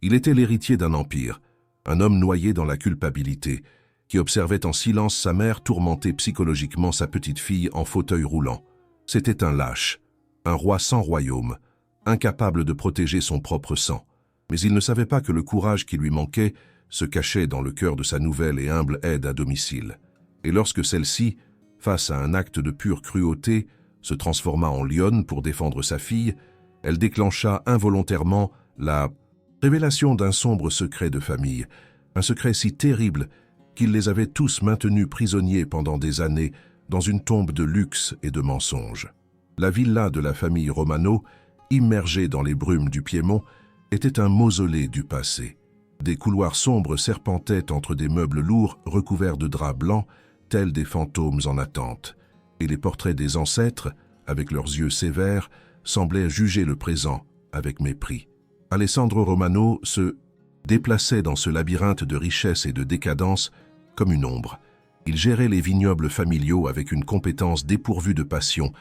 Il était l'héritier d'un empire, un homme noyé dans la culpabilité, qui observait en silence sa mère tourmenter psychologiquement sa petite fille en fauteuil roulant. C'était un lâche, un roi sans royaume, incapable de protéger son propre sang. Mais il ne savait pas que le courage qui lui manquait se cachait dans le cœur de sa nouvelle et humble aide à domicile. Et lorsque celle-ci, face à un acte de pure cruauté, se transforma en lionne pour défendre sa fille, elle déclencha involontairement la révélation d'un sombre secret de famille, un secret si terrible qu'il les avait tous maintenus prisonniers pendant des années dans une tombe de luxe et de mensonges. La villa de la famille Romano, immergée dans les brumes du Piémont, était un mausolée du passé. Des couloirs sombres serpentaient entre des meubles lourds recouverts de draps blancs, tels des fantômes en attente, et les portraits des ancêtres, avec leurs yeux sévères, semblaient juger le présent avec mépris. Alessandro Romano se déplaçait dans ce labyrinthe de richesse et de décadence comme une ombre. Il gérait les vignobles familiaux avec une compétence dépourvue de passion,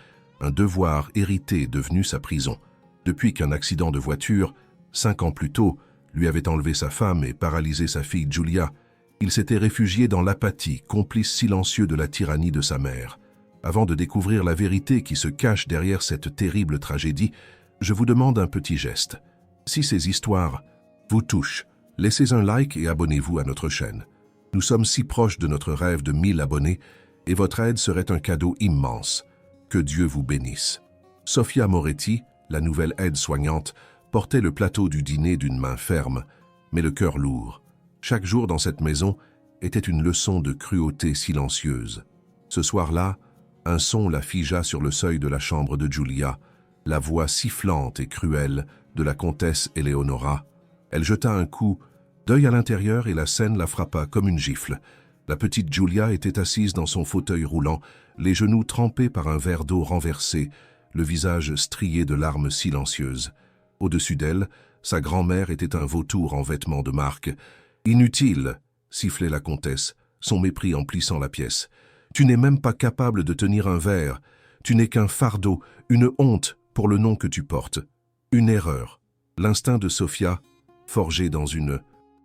un devoir hérité devenu sa prison. Depuis qu'un accident de voiture, 5 ans plus tôt, lui avait enlevé sa femme et paralysé sa fille Giulia, il s'était réfugié dans l'apathie, complice silencieux de la tyrannie de sa mère. Avant de découvrir la vérité qui se cache derrière cette terrible tragédie, je vous demande un petit geste. Si ces histoires vous touchent, laissez un like et abonnez-vous à notre chaîne. Nous sommes si proches de notre rêve de 1000 abonnés et votre aide serait un cadeau immense. Que Dieu vous bénisse. Sofia Moretti, la nouvelle aide-soignante, portait le plateau du dîner d'une main ferme, mais le cœur lourd. Chaque jour dans cette maison était une leçon de cruauté silencieuse. Ce soir-là, un son la figea sur le seuil de la chambre de Giulia, la voix sifflante et cruelle de la comtesse Eleonora. Elle jeta un coup d'œil à l'intérieur et la scène la frappa comme une gifle. La petite Giulia était assise dans son fauteuil roulant, les genoux trempés par un verre d'eau renversé, le visage strié de larmes silencieuses. Au-dessus d'elle, sa grand-mère était un vautour en vêtements de marque. « Inutile !» sifflait la comtesse, son mépris emplissant la pièce. « Tu n'es même pas capable de tenir un verre. Tu n'es qu'un fardeau, une honte pour le nom que tu portes. Une erreur. » L'instinct de Sofia, forgé dans une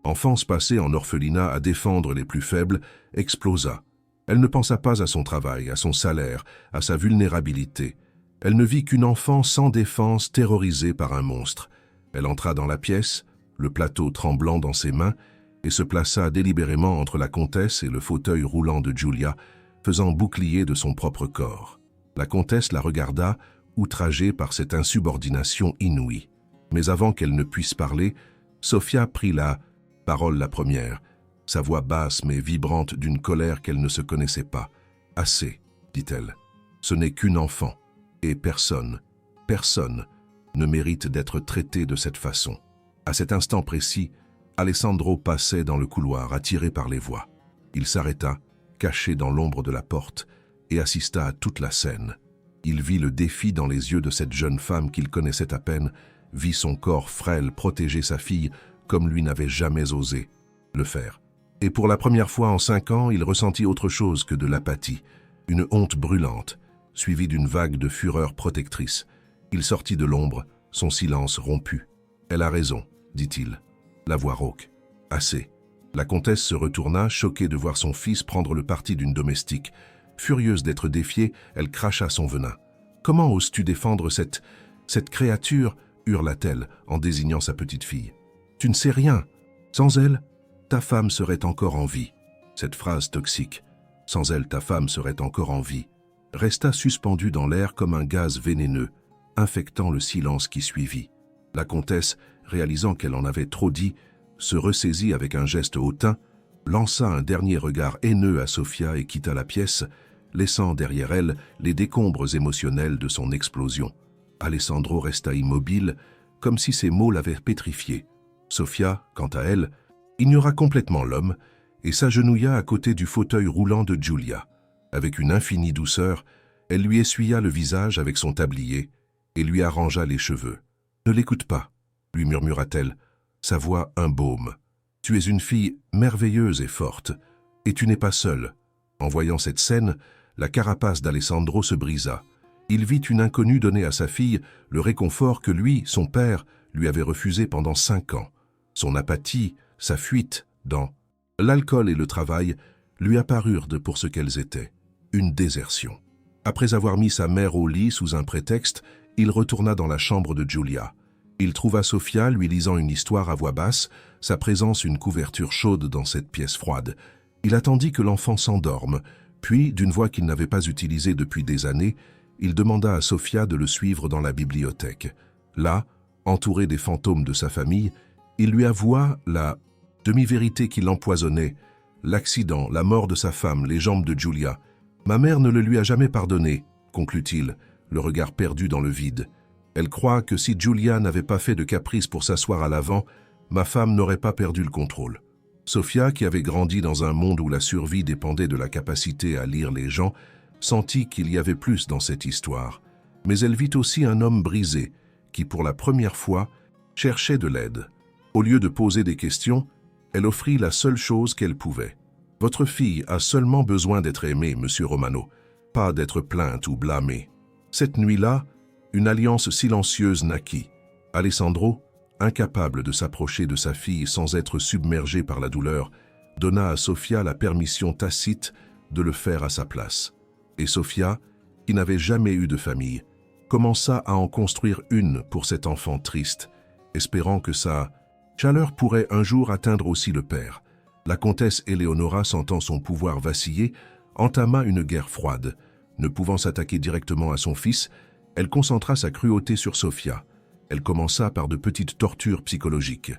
enfance passée en orphelinat à défendre les plus faibles, explosa. Elle ne pensa pas à son travail, à son salaire, à sa vulnérabilité. Elle ne vit qu'une enfant sans défense terrorisée par un monstre. Elle entra dans la pièce, le plateau tremblant dans ses mains, et se plaça délibérément entre la comtesse et le fauteuil roulant de Giulia, faisant bouclier de son propre corps. La comtesse la regarda, outragée par cette insubordination inouïe. Mais avant qu'elle ne puisse parler, Sofia prit la parole la première, sa voix basse mais vibrante d'une colère qu'elle ne se connaissait pas. « Assez, dit-elle. Ce n'est qu'une enfant, et personne ne mérite d'être traité de cette façon. » À cet instant précis, Alessandro passait dans le couloir, attiré par les voix. Il s'arrêta, caché dans l'ombre de la porte, et assista à toute la scène. Il vit le défi dans les yeux de cette jeune femme qu'il connaissait à peine, vit son corps frêle protéger sa fille comme lui n'avait jamais osé le faire. Et pour la première fois en 5 ans, il ressentit autre chose que de l'apathie, une honte brûlante, suivie d'une vague de fureur protectrice. Il sortit de l'ombre, son silence rompu. « Elle a raison, dit-il, la voix rauque. Assez. » La comtesse se retourna, choquée de voir son fils prendre le parti d'une domestique. Furieuse d'être défiée, elle cracha son venin. « Comment oses-tu défendre cette créature ?» hurla-t-elle en désignant sa petite fille. « Tu ne sais rien. Sans elle, ta femme serait encore en vie. » Cette phrase toxique, « Sans elle, ta femme serait encore en vie », resta suspendue dans l'air comme un gaz vénéneux, infectant le silence qui suivit. La comtesse, réalisant qu'elle en avait trop dit, se ressaisit avec un geste hautain, lança un dernier regard haineux à Sofia et quitta la pièce, laissant derrière elle les décombres émotionnels de son explosion. Alessandro resta immobile, comme si ces mots l'avaient pétrifié. Sofia, quant à elle, ignora complètement l'homme et s'agenouilla à côté du fauteuil roulant de Giulia. Avec une infinie douceur, elle lui essuya le visage avec son tablier et lui arrangea les cheveux. « Ne l'écoute pas, » lui murmura-t-elle, sa voix un baume. « Tu es une fille merveilleuse et forte, et tu n'es pas seule. » En voyant cette scène, la carapace d'Alessandro se brisa. Il vit une inconnue donner à sa fille le réconfort que lui, son père, lui avait refusé pendant 5 ans. Son apathie, sa fuite dans l'alcool et le travail lui apparurent pour ce qu'elles étaient, une désertion. Après avoir mis sa mère au lit sous un prétexte, il retourna dans la chambre de Giulia. Il trouva Sofia lui lisant une histoire à voix basse, sa présence une couverture chaude dans cette pièce froide. Il attendit que l'enfant s'endorme, puis, d'une voix qu'il n'avait pas utilisée depuis des années, il demanda à Sofia de le suivre dans la bibliothèque. Là, entouré des fantômes de sa famille, il lui avoua la demi-vérité qui l'empoisonnait, l'accident, la mort de sa femme, les jambes de Giulia. « Ma mère ne le lui a jamais pardonné », conclut-il, le regard perdu dans le vide. « Elle croit que si Giulia n'avait pas fait de caprice pour s'asseoir à l'avant, ma femme n'aurait pas perdu le contrôle. » Sofia, qui avait grandi dans un monde où la survie dépendait de la capacité à lire les gens, sentit qu'il y avait plus dans cette histoire. Mais elle vit aussi un homme brisé, qui pour la première fois cherchait de l'aide. Au lieu de poser des questions, elle offrit la seule chose qu'elle pouvait. « Votre fille a seulement besoin d'être aimée, monsieur Romano, pas d'être plainte ou blâmée. » Cette nuit-là, une alliance silencieuse naquit. Alessandro, incapable de s'approcher de sa fille sans être submergé par la douleur, donna à Sofia la permission tacite de le faire à sa place. Et Sofia, qui n'avait jamais eu de famille, commença à en construire une pour cet enfant triste, espérant que sa chaleur pourrait un jour atteindre aussi le père. La comtesse Eleonora, sentant son pouvoir vaciller, entama une guerre froide. Ne pouvant s'attaquer directement à son fils, elle concentra sa cruauté sur Sofia. Elle commença par de petites tortures psychologiques,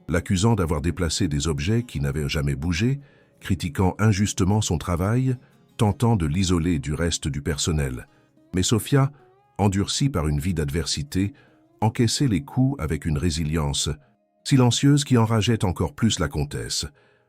l'accusant d'avoir déplacé des objets qui n'avaient jamais bougé, critiquant injustement son travail, tentant de l'isoler du reste du personnel. Mais Sofia, endurcie par une vie d'adversité, encaissait les coups avec une résilience silencieuse qui enrageait encore plus la comtesse.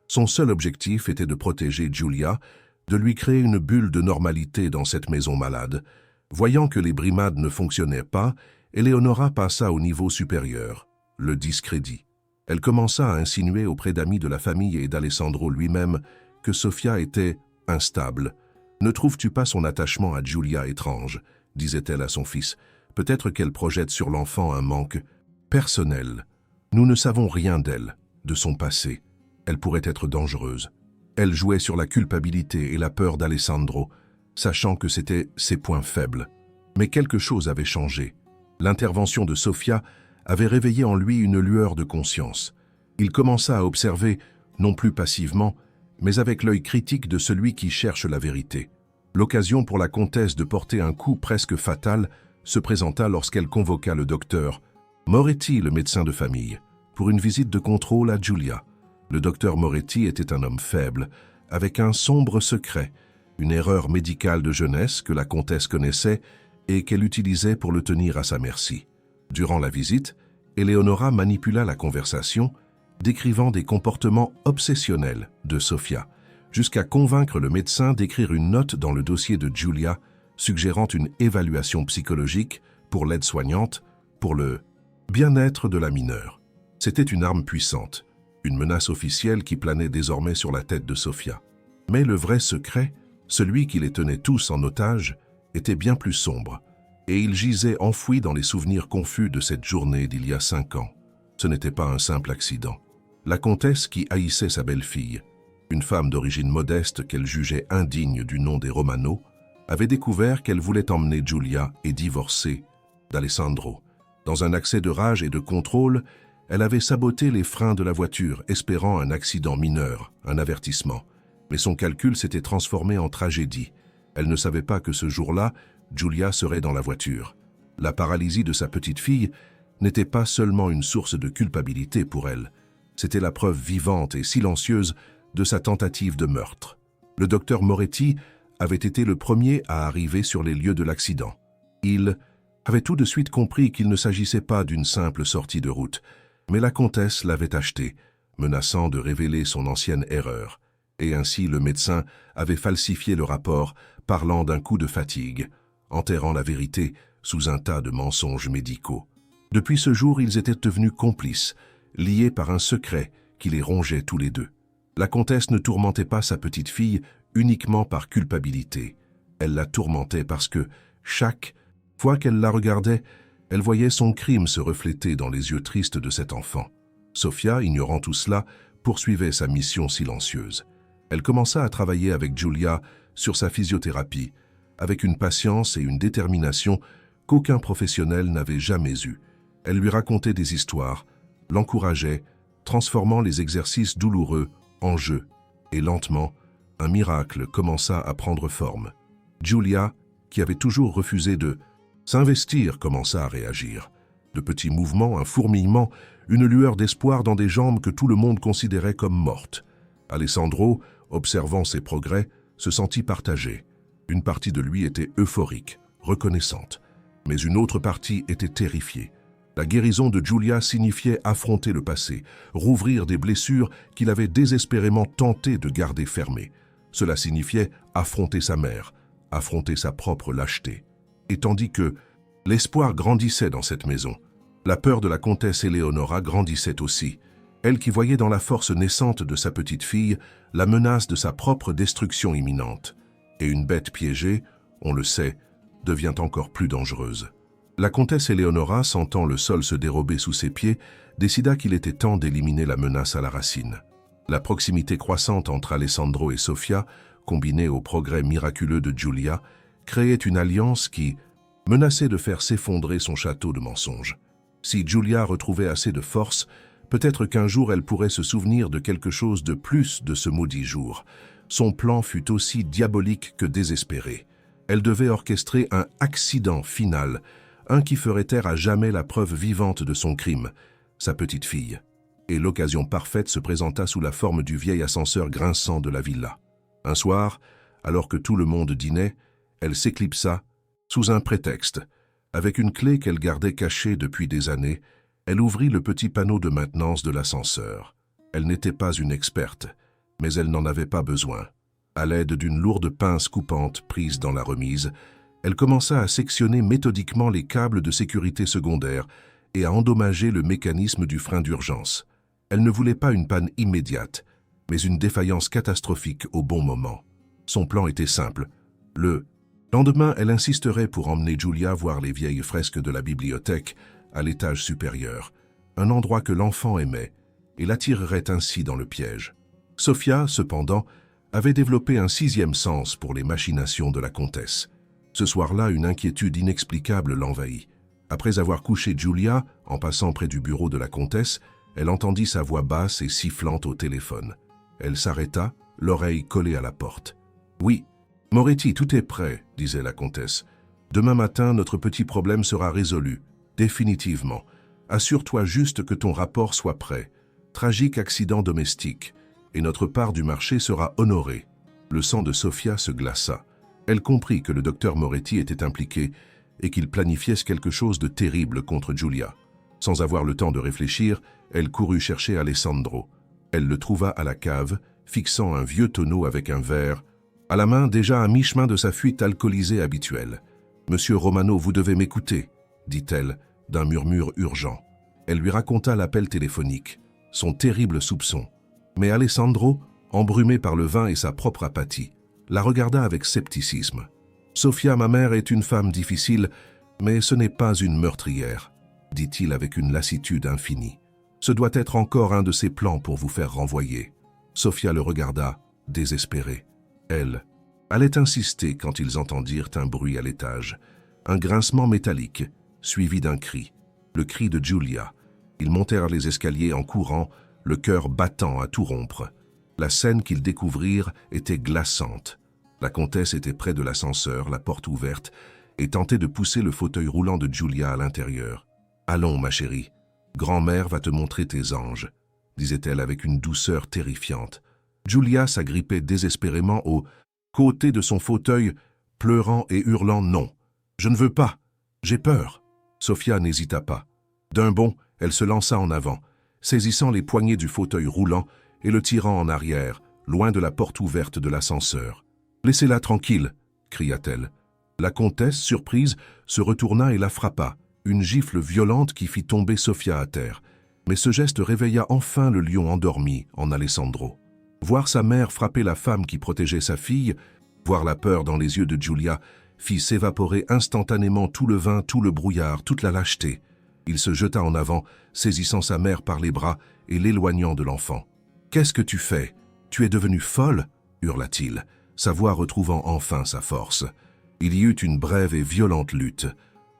Son seul objectif était de protéger Giulia, de lui créer une bulle de normalité dans cette maison malade. Voyant que les brimades ne fonctionnaient pas, Eleonora passa au niveau supérieur, le discrédit. Elle commença à insinuer auprès d'amis de la famille et d'Alessandro lui-même que Sofia était instable. « Ne trouves-tu pas son attachement à Giulia étrange ?» disait-elle à son fils. « Peut-être qu'elle projette sur l'enfant un manque personnel. Nous ne savons rien d'elle, de son passé. Elle pourrait être dangereuse. » Elle jouait sur la culpabilité et la peur d'Alessandro, sachant que c'était ses points faibles. Mais quelque chose avait changé. L'intervention de Sofia avait réveillé en lui une lueur de conscience. Il commença à observer, non plus passivement, mais avec l'œil critique de celui qui cherche la vérité. L'occasion pour la comtesse de porter un coup presque fatal se présenta lorsqu'elle convoqua le docteur Moretti, le médecin de famille, pour une visite de contrôle à Giulia. Le docteur Moretti était un homme faible, avec un sombre secret, une erreur médicale de jeunesse que la comtesse connaissait et qu'elle utilisait pour le tenir à sa merci. Durant la visite, Eleonora manipula la conversation, décrivant des comportements obsessionnels de Sofia, jusqu'à convaincre le médecin d'écrire une note dans le dossier de Giulia, suggérant une évaluation psychologique pour l'aide-soignante, pour le bien-être de la mineure. C'était une arme puissante, une menace officielle qui planait désormais sur la tête de Sofia. Mais le vrai secret, celui qui les tenait tous en otage, était bien plus sombre, et il gisait enfoui dans les souvenirs confus de cette journée d'il y a 5 ans. Ce n'était pas un simple accident. La comtesse qui haïssait sa belle-fille, une femme d'origine modeste qu'elle jugeait indigne du nom des Romano, avait découvert qu'elle voulait emmener Giulia et divorcer d'Alessandro. Dans un accès de rage et de contrôle, elle avait saboté les freins de la voiture, espérant un accident mineur, un avertissement. Mais son calcul s'était transformé en tragédie. Elle ne savait pas que ce jour-là, Giulia serait dans la voiture. La paralysie de sa petite fille n'était pas seulement une source de culpabilité pour elle. C'était la preuve vivante et silencieuse de sa tentative de meurtre. Le docteur Moretti avait été le premier à arriver sur les lieux de l'accident. Il avait tout de suite compris qu'il ne s'agissait pas d'une simple sortie de route, mais la comtesse l'avait acheté, menaçant de révéler son ancienne erreur. Et ainsi le médecin avait falsifié le rapport, parlant d'un coup de fatigue, enterrant la vérité sous un tas de mensonges médicaux. Depuis ce jour, ils étaient devenus complices, liés par un secret qui les rongeait tous les deux. La comtesse ne tourmentait pas sa petite fille uniquement par culpabilité. Elle la tourmentait parce que, chaque fois qu'elle la regardait, elle voyait son crime se refléter dans les yeux tristes de cet enfant. Sofia, ignorant tout cela, poursuivait sa mission silencieuse. Elle commença à travailler avec Giulia sur sa physiothérapie, avec une patience et une détermination qu'aucun professionnel n'avait jamais eue. Elle lui racontait des histoires, l'encourageait, transformant les exercices douloureux en jeux. Et lentement, un miracle commença à prendre forme. Giulia, qui avait toujours refusé de s'investir, commença à réagir. De petits mouvements, un fourmillement, une lueur d'espoir dans des jambes que tout le monde considérait comme mortes. Alessandro, observant ses progrès, se sentit partagé. Une partie de lui était euphorique, reconnaissante, mais une autre partie était terrifiée. La guérison de Giulia signifiait affronter le passé, rouvrir des blessures qu'il avait désespérément tenté de garder fermées. Cela signifiait affronter sa mère, affronter sa propre lâcheté. Et tandis que l'espoir grandissait dans cette maison, la peur de la comtesse Eleonora grandissait aussi, elle qui voyait dans la force naissante de sa petite fille la menace de sa propre destruction imminente. Et une bête piégée, on le sait, devient encore plus dangereuse. La comtesse Eleonora, sentant le sol se dérober sous ses pieds, décida qu'il était temps d'éliminer la menace à la racine. La proximité croissante entre Alessandro et Sofia, combinée au progrès miraculeux de Giulia, créait une alliance qui menaçait de faire s'effondrer son château de mensonges. Si Giulia retrouvait assez de force, peut-être qu'un jour elle pourrait se souvenir de quelque chose de plus de ce maudit jour. Son plan fut aussi diabolique que désespéré. Elle devait orchestrer un accident final, un qui ferait taire à jamais la preuve vivante de son crime, sa petite fille. Et l'occasion parfaite se présenta sous la forme du vieil ascenseur grinçant de la villa. Un soir, alors que tout le monde dînait, elle s'éclipsa sous un prétexte. Avec une clé qu'elle gardait cachée depuis des années, elle ouvrit le petit panneau de maintenance de l'ascenseur. Elle n'était pas une experte, mais elle n'en avait pas besoin. À l'aide d'une lourde pince coupante prise dans la remise, elle commença à sectionner méthodiquement les câbles de sécurité secondaires et à endommager le mécanisme du frein d'urgence. Elle ne voulait pas une panne immédiate, mais une défaillance catastrophique au bon moment. Son plan était simple. Le lendemain, elle insisterait pour emmener Giulia voir les vieilles fresques de la bibliothèque à l'étage supérieur, un endroit que l'enfant aimait, et l'attirerait ainsi dans le piège. Sofia, cependant, avait développé un sixième sens pour les machinations de la comtesse. Ce soir-là, une inquiétude inexplicable l'envahit. Après avoir couché Giulia, en passant près du bureau de la comtesse, elle entendit sa voix basse et sifflante au téléphone. Elle s'arrêta, l'oreille collée à la porte. « Oui, Moretti, tout est prêt, » disait la comtesse. « Demain matin, notre petit problème sera résolu, définitivement. Assure-toi juste que ton rapport soit prêt. Tragique accident domestique, et notre part du marché sera honorée. » Le sang de Sofia se glaça. Elle comprit que le docteur Moretti était impliqué et qu'il planifiait quelque chose de terrible contre Giulia. Sans avoir le temps de réfléchir, elle courut chercher Alessandro. Elle le trouva à la cave, fixant un vieux tonneau avec un verre, à la main déjà à mi-chemin de sa fuite alcoolisée habituelle. « Monsieur Romano, vous devez m'écouter, » dit-elle, d'un murmure urgent. Elle lui raconta l'appel téléphonique, son terrible soupçon. Mais Alessandro, embrumé par le vin et sa propre apathie, la regarda avec scepticisme. « Sofia, ma mère, est une femme difficile, mais ce n'est pas une meurtrière, » dit-il avec une lassitude infinie. « Ce doit être encore un de ses plans pour vous faire renvoyer. » Sofia le regarda, désespérée. Elle allait insister quand ils entendirent un bruit à l'étage, un grincement métallique, suivi d'un cri, le cri de Giulia. Ils montèrent les escaliers en courant, le cœur battant à tout rompre. La scène qu'ils découvrirent était glaçante. La comtesse était près de l'ascenseur, la porte ouverte, et tentait de pousser le fauteuil roulant de Giulia à l'intérieur. « Allons, ma chérie, grand-mère va te montrer tes anges, » disait-elle avec une douceur terrifiante. Giulia s'agrippait désespérément au côté de son fauteuil, pleurant et hurlant « Non, je ne veux pas, j'ai peur !» Sofia n'hésita pas. D'un bond, elle se lança en avant, saisissant les poignées du fauteuil roulant et le tirant en arrière, loin de la porte ouverte de l'ascenseur. « Laissez-la tranquille !» cria-t-elle. La comtesse, surprise, se retourna et la frappa, une gifle violente qui fit tomber Sofia à terre. Mais ce geste réveilla enfin le lion endormi en Alessandro. Voir sa mère frapper la femme qui protégeait sa fille, voir la peur dans les yeux de Giulia, fit s'évaporer instantanément tout le vin, tout le brouillard, toute la lâcheté. Il se jeta en avant, saisissant sa mère par les bras et l'éloignant de l'enfant. « Qu'est-ce que tu fais? Tu es devenue folle » hurla-t-il, sa voix retrouvant enfin sa force. Il y eut une brève et violente lutte.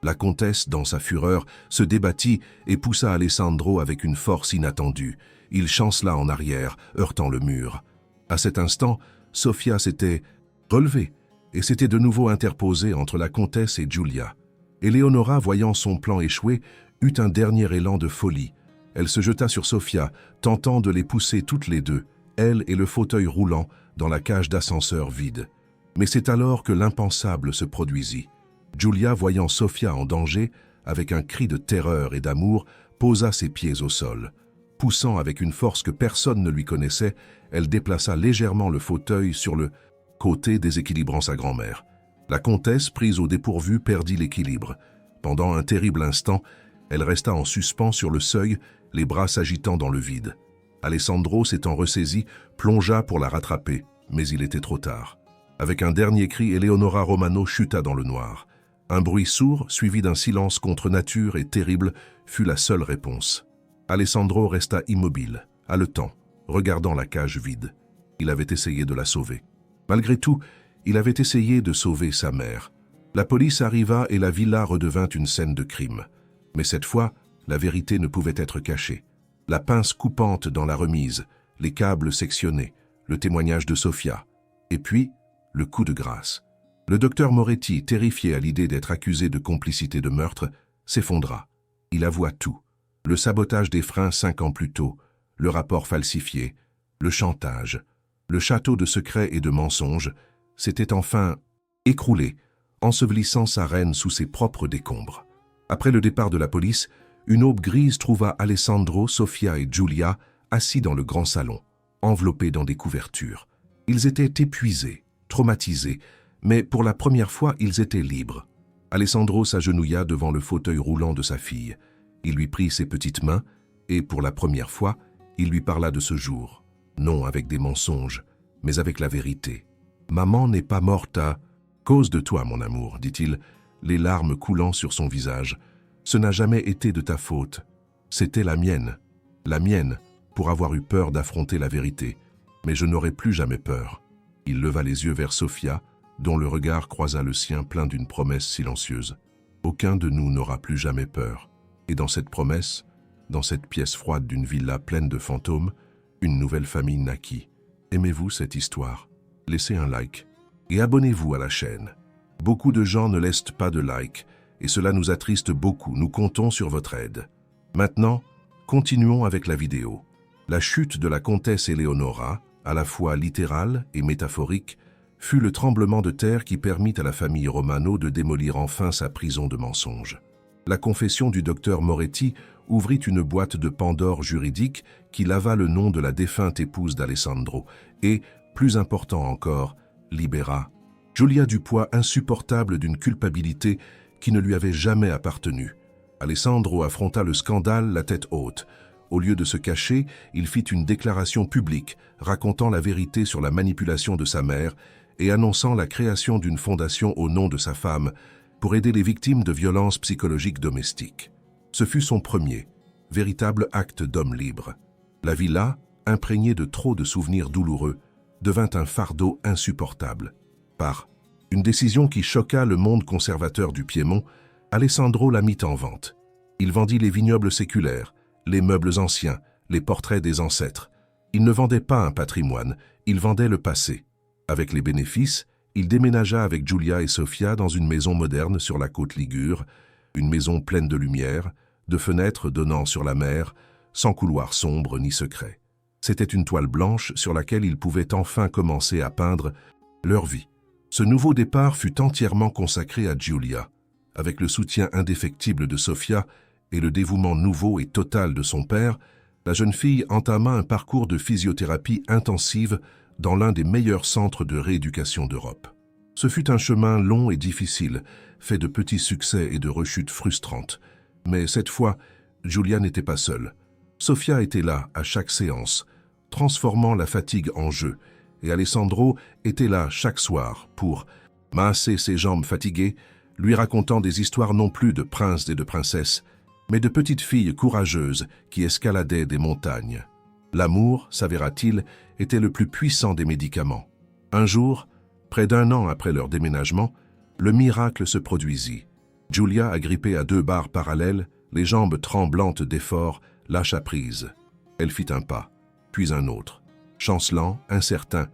La comtesse, dans sa fureur, se débattit et poussa Alessandro avec une force inattendue. Il chancela en arrière, heurtant le mur. À cet instant, Sofia s'était relevée et s'était de nouveau interposée entre la comtesse et Giulia. Eleonora, voyant son plan échouer, eut un dernier élan de folie. Elle se jeta sur Sofia, tentant de les pousser toutes les deux, elle et le fauteuil roulant, dans la cage d'ascenseur vide. Mais c'est alors que l'impensable se produisit. Giulia, voyant Sofia en danger, avec un cri de terreur et d'amour, posa ses pieds au sol. Poussant avec une force que personne ne lui connaissait, elle déplaça légèrement le fauteuil sur le côté, déséquilibrant sa grand-mère. La comtesse, prise au dépourvu, perdit l'équilibre. Pendant un terrible instant, elle resta en suspens sur le seuil, les bras s'agitant dans le vide. Alessandro, s'étant ressaisi, plongea pour la rattraper, mais il était trop tard. Avec un dernier cri, Eleonora Romano chuta dans le noir. Un bruit sourd, suivi d'un silence contre nature et terrible, fut la seule réponse. Alessandro resta immobile, haletant, regardant la cage vide. Il avait essayé de la sauver. Malgré tout, il avait essayé de sauver sa mère. La police arriva et la villa redevint une scène de crime. Mais cette fois, la vérité ne pouvait être cachée. La pince coupante dans la remise, les câbles sectionnés, le témoignage de Sofia. Et puis, le coup de grâce. Le docteur Moretti, terrifié à l'idée d'être accusé de complicité de meurtre, s'effondra. Il avoua tout. Le sabotage des freins 5 ans plus tôt, le rapport falsifié, le chantage, le château de secrets et de mensonges, s'était enfin écroulé, ensevelissant sa reine sous ses propres décombres. Après le départ de la police, une aube grise trouva Alessandro, Sofia et Giulia assis dans le grand salon, enveloppés dans des couvertures. Ils étaient épuisés, traumatisés, mais pour la première fois, ils étaient libres. Alessandro s'agenouilla devant le fauteuil roulant de sa fille. Il lui prit ses petites mains et, pour la première fois, il lui parla de ce jour. Non avec des mensonges, mais avec la vérité. « Maman n'est pas morte à cause de toi, mon amour, » dit-il, les larmes coulant sur son visage. « Ce n'a jamais été de ta faute. C'était la mienne, pour avoir eu peur d'affronter la vérité. Mais je n'aurai plus jamais peur. » Il leva les yeux vers Sofia, dont le regard croisa le sien plein d'une promesse silencieuse. Aucun de nous n'aura plus jamais peur. Et dans cette promesse, dans cette pièce froide d'une villa pleine de fantômes, une nouvelle famille naquit. Aimez-vous cette histoire? Laissez un like et abonnez-vous à la chaîne. Beaucoup de gens ne laissent pas de like et cela nous attriste beaucoup. Nous comptons sur votre aide. Maintenant, continuons avec la vidéo. La chute de la comtesse Eleonora, à la fois littérale et métaphorique, fut le tremblement de terre qui permit à la famille Romano de démolir enfin sa prison de mensonges. La confession du docteur Moretti ouvrit une boîte de Pandore juridique qui lava le nom de la défunte épouse d'Alessandro et, plus important encore, libéra Giulia du poids insupportable d'une culpabilité qui ne lui avait jamais appartenu. Alessandro affronta le scandale la tête haute. Au lieu de se cacher, il fit une déclaration publique racontant la vérité sur la manipulation de sa mère et annonçant la création d'une fondation au nom de sa femme pour aider les victimes de violences psychologiques domestiques. Ce fut son premier, véritable acte d'homme libre. La villa, imprégnée de trop de souvenirs douloureux, devint un fardeau insupportable. Par une décision qui choqua le monde conservateur du Piémont, Alessandro la mit en vente. Il vendit les vignobles séculaires, les meubles anciens, les portraits des ancêtres. Il ne vendait pas un patrimoine, il vendait le passé. Avec les bénéfices, il déménagea avec Giulia et Sofia dans une maison moderne sur la côte Ligure, une maison pleine de lumière, de fenêtres donnant sur la mer, sans couloir sombre ni secret. C'était une toile blanche sur laquelle ils pouvaient enfin commencer à peindre leur vie. Ce nouveau départ fut entièrement consacré à Giulia. Avec le soutien indéfectible de Sofia et le dévouement nouveau et total de son père, la jeune fille entama un parcours de physiothérapie intensive dans l'un des meilleurs centres de rééducation d'Europe. Ce fut un chemin long et difficile, fait de petits succès et de rechutes frustrantes. Mais cette fois, Giulia n'était pas seule. Sofia était là à chaque séance, transformant la fatigue en jeu, et Alessandro était là chaque soir pour masser ses jambes fatiguées, lui racontant des histoires non plus de princes et de princesses, mais de petites filles courageuses qui escaladaient des montagnes. L'amour, s'avéra-t-il, était le plus puissant des médicaments. Un jour, près d'un an après leur déménagement, le miracle se produisit. Julia, agrippée à 2 barres parallèles, les jambes tremblantes d'effort, lâcha prise. Elle fit un pas, puis un autre. Chancelant, incertain,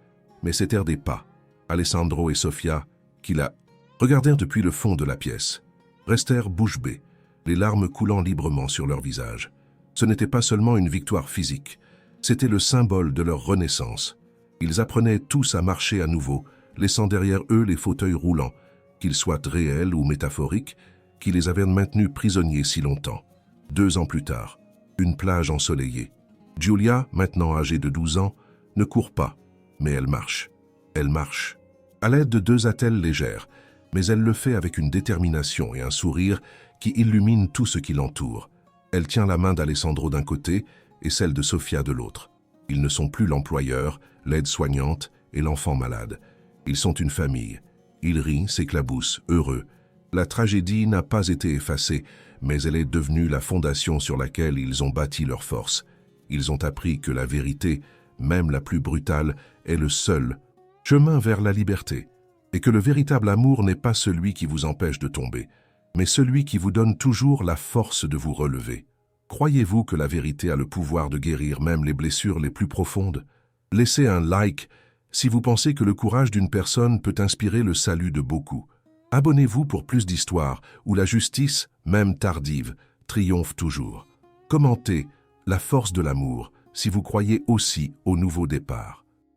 mais c'étaient des pas. Alessandro et Sofia, qui la regardèrent depuis le fond de la pièce, restèrent bouche bée, les larmes coulant librement sur leur visage. Ce n'était pas seulement une victoire physique, c'était le symbole de leur renaissance. Ils apprenaient tous à marcher à nouveau, laissant derrière eux les fauteuils roulants, qu'ils soient réels ou métaphoriques, qui les avaient maintenus prisonniers si longtemps. 2 ans plus tard, une plage ensoleillée. Julia, maintenant âgée de 12 ans, ne court pas, mais elle marche. Elle marche. À l'aide de 2 attelles légères, mais elle le fait avec une détermination et un sourire qui illuminent tout ce qui l'entoure. Elle tient la main d'Alessandro d'un côté et celle de Sofia de l'autre. Ils ne sont plus l'employeur, l'aide-soignante et l'enfant malade. Ils sont une famille. Ils rient, s'éclaboussent, heureux. La tragédie n'a pas été effacée, mais elle est devenue la fondation sur laquelle ils ont bâti leur force. Ils ont appris que la vérité, même la plus brutale, est le seul chemin vers la liberté, et que le véritable amour n'est pas celui qui vous empêche de tomber, mais celui qui vous donne toujours la force de vous relever. Croyez-vous que la vérité a le pouvoir de guérir même les blessures les plus profondes? Laissez un like si vous pensez que le courage d'une personne peut inspirer le salut de beaucoup. Abonnez-vous pour plus d'histoires où la justice, même tardive, triomphe toujours. Commentez la force de l'amour si vous croyez aussi au nouveau départ.